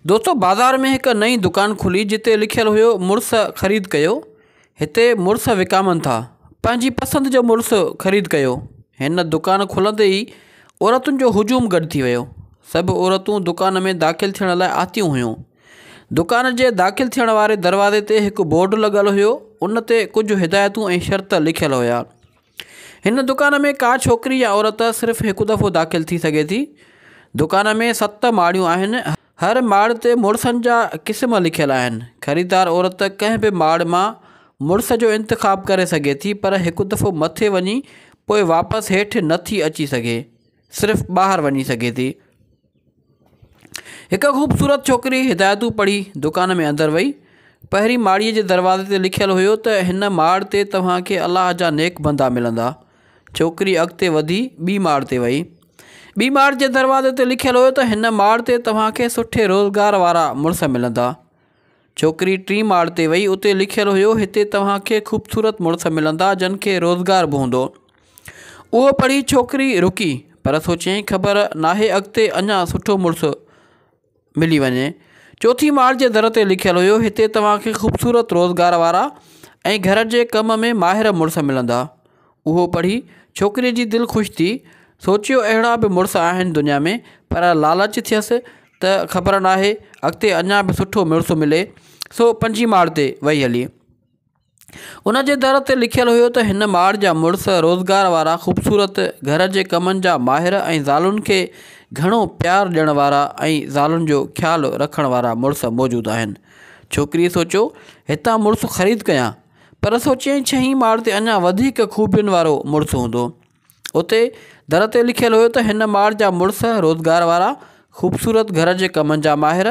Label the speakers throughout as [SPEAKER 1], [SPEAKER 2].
[SPEAKER 1] दोस्तों बाज़ार में एक नई दुकान खुली जिते लिखियल हुयो मुड़ुस ख़रीद कयो। हिते मुड़ुस विकामनि था, पंहिंजी पसंदि जो मुड़ुस ख़रीद कयो। हिन दुकान खुलंदे ई औरतुनि जो हुजूम गॾु थी वियो। सभु औरतूं दुकान में दाख़िल थियण लाइ आतियूं हुयूं। दुकान जे दाख़िल थियण वारे दरवाज़े ते हिकु बोर्ड लॻल हुयो, उन ते कुझु हिदायतूं ऐं शर्त लिखियल हुया। हिन दुकान में का छोकिरी या औरत सिर्फ़ु हिकु दफ़ो दाख़िल थी सघे थी। दुकान में 7 माड़ियूं आहिनि। हर माड़ ते मुड़ुसनि जा क़िस्म लिखियल आहिनि। ख़रीदार औरत कंहिं बि माड़ मां मुड़ुस जो इंतिख़ाब करे सघे थी, पर हिकु दफ़ो मथे वञी पोइ वापसि हेठि नथी अची सघे, सिर्फ़ु ॿाहिरि वञी सघे थी। हिकु ख़ूबसूरत छोकिरी हिदायतूं पढ़ी दुकान में अंदरि वई। पहिरीं माड़ीअ जे दरवाज़े ते लिखियलु हुयो त हिन माड़ ते तव्हांखे अलाह जा नेक बंदा मिलंदा। छोकिरी अॻिते वधी ॿी माड़ ते वई। ॿी माड़ जे दरवाज़े ते लिखियलु हुयो त हिन माड़ ते तव्हांखे सुठे रोज़गार वारा मुड़ुस मिलंदा। छोकिरी 3 माड़ ते वई। उते लिखियलु हुयो हिते तव्हांखे ख़ूबसूरत मुड़ुस मिलंदा जिन खे रोज़गार बि हूंदो। उहो पढ़ी छोकिरी रुकी, पर सोचियईं ख़बर नाहे अॻिते अञा सुठो मुड़ुसु मिली वञे। 4थी माड़ जे दर ते लिखियलु हुयो हिते तव्हांखे ख़ूबसूरत रोज़गार वारा ऐं घर जे कम में माहिर मुड़ुस मिलंदा। उहो पढ़ी छोकिरीअ जी दिलि ख़ुशि थी। सोचियो अहिड़ा बि मुड़ुस आहिनि दुनिया में, पर लालच थियसि त ख़बर नाहे अॻिते अञा बि सुठो मुड़ुसु मिले। सो 5 माड़ ते वई हली। उन जे दर ते लिखियलु हुयो त हिन माड़ जा मुड़ुस रोज़गार वारा, ख़ूबसूरत, घर जे कमनि जा माहिर ऐं ज़ालुनि खे घणो प्यार ॾियण वारा ऐं ज़ालुनि जो ख़्यालु रखण वारा मुड़ुस मौजूदु आहिनि। छोकिरीअ सोचियो हितां मुड़ुसु ख़रीद कयां, पर सोचियईं 6 माड़ ते अञा वधीक खूबियुनि वारो मुड़ुसु हूंदो। उते दर ते लिखियलु हुयो त हिन माड़ जा मुड़ुस रोज़गार वारा, ख़ूबसूरत, घर जे कमनि जा माहिर,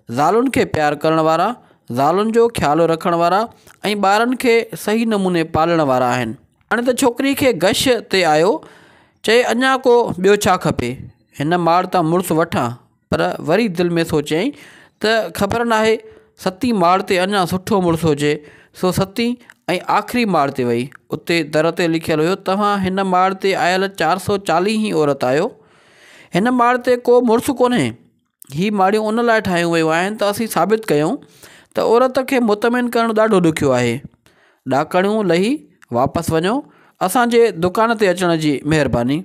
[SPEAKER 1] ज़ालुनि खे प्यार करण वारा, ज़ालुनि जो ख़्यालु रखण वारा ऐं ॿारनि खे सही नमूने पालण वारा आहिनि। हाणे त छोकिरी खे गश ते आयो, चए अञा को ॿियो छा खपे, हिन माड़ तां मुड़ुसु वठां। पर वरी दिलि में सोचियईं त ख़बर नाहे 7 माड़ ते अञा सुठो मुड़ुसु हुजे। सो 7 ऐं आख़िरी माड़ ते वई। उते दर ते लिखियलु हुयो तव्हां हिन माड़ ते आयल 440 ई औरत आहियो। हिन माड़ ते को मुड़ुसु कोन्हे। ही माड़ियूं उन लाइ ठाहियूं वियूं आहिनि त असीं साबित कयूं त औरत खे मुतमिन करणु ॾाढो ॾुखियो आहे। ॾाकणियूं लही वापसि वञो। असांजे दुकान ते अचण जी महिरबानी।